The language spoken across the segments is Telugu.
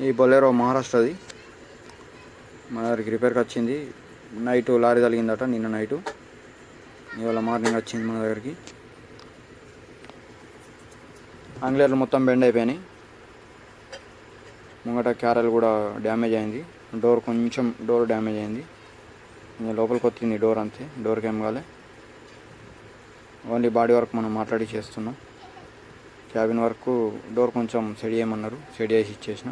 ఈ బొలెరో మహారాష్ట్రది మన దగ్గరికి రిపేర్కి వచ్చింది. నైటు లారీ తగిలిందట, నిన్న నైటు. ఇవాళ మార్నింగ్ వచ్చింది మన దగ్గరికి. ఆంగ్లేర్లు మొత్తం బెండ్ అయిపోయినాయి. ముంగట క్యారల్ కూడా డ్యామేజ్ అయింది. డోర్ డ్యామేజ్ అయింది. లోపలికి వచ్చింది డోర్, అంతే. డోర్కి ఏం కాలే. ఓన్లీ బాడీ వర్క్ మనం మాట్లాడి చేస్తున్నాం. క్యాబిన్ వరకు డోర్ కొంచెం సెట్ చేయమన్నారు, సెట్ చేసి ఇచ్చేసిన.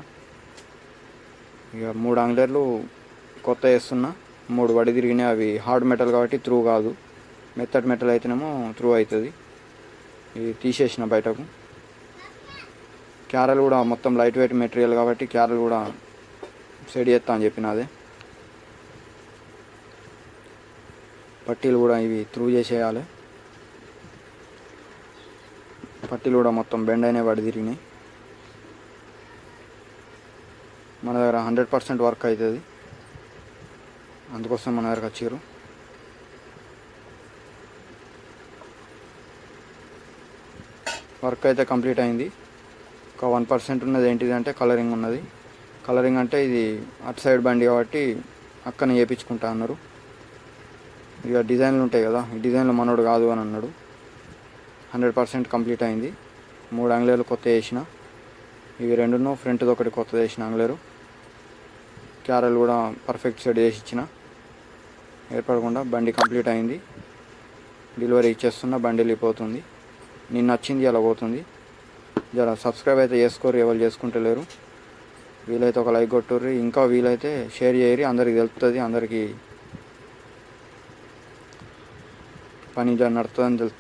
ఇక 3 ఆంగ్లేర్లు కొత్త వేస్తున్నా. 3 వడి తిరిగినాయి. అవి హార్డ్ మెటల్ కాబట్టి త్రూ కాదు. మెత్తటి మెటల్ అయితేనేమో త్రూ అవుతుంది. ఇవి తీసేసిన బయటకు. క్యారల్ కూడా మొత్తం లైట్ వెయిట్ మెటీరియల్ కాబట్టి క్యారల్ కూడా సెట్ చేస్తా అని చెప్పిన. అదే పట్టీలు కూడా ఇవి త్రూ చేసేయాలి. పట్టీలు కూడా మొత్తం బెండ్ అయినాయి, వడి తిరిగినాయి. మన దగ్గర 100% వర్క్ అవుతుంది. అందుకోసం మన దగ్గరకు వచ్చారు. వర్క్ అయితే కంప్లీట్ అయింది. ఒక 1% ఉన్నది. ఏంటిది అంటే కలరింగ్ ఉన్నది. కలరింగ్ అంటే ఇది అటు సైడ్ బండి కాబట్టి అక్కనే చేయించుకుంటా అన్నారు. ఇక డిజైన్లు ఉంటాయి కదా, ఈ డిజైన్లు మనోడు కాదు అని అన్నాడు. 100% కంప్లీట్ అయింది. 3 ఆంగ్లేర్లు కొత్త వేసిన. ఇవి 2 ఫ్రంట్ది ఒకటి కొత్త వేసిన ఆంగ్లేరు. క్యారల్ కూడా పర్ఫెక్ట్ సెట్ చేసి ఇచ్చిన, ఏర్పడకుండా. బండి కంప్లీట్ అయింది. డెలివరీ ఇచ్చేస్తున్నా. బండి వెళ్ళిపోతుంది. నిన్న వచ్చింది, అలా పోతుంది. జర సబ్స్క్రైబ్ అయితే చేసుకోరు, ఎవరు చేసుకుంటలేరు. వీలైతే ఒక లైక్ కొట్టుర్రి. ఇంకా వీలైతే షేర్ చేయరి, అందరికి తెలుస్తుంది. అందరికీ పని నడుతుందని తెలుస్తుంది.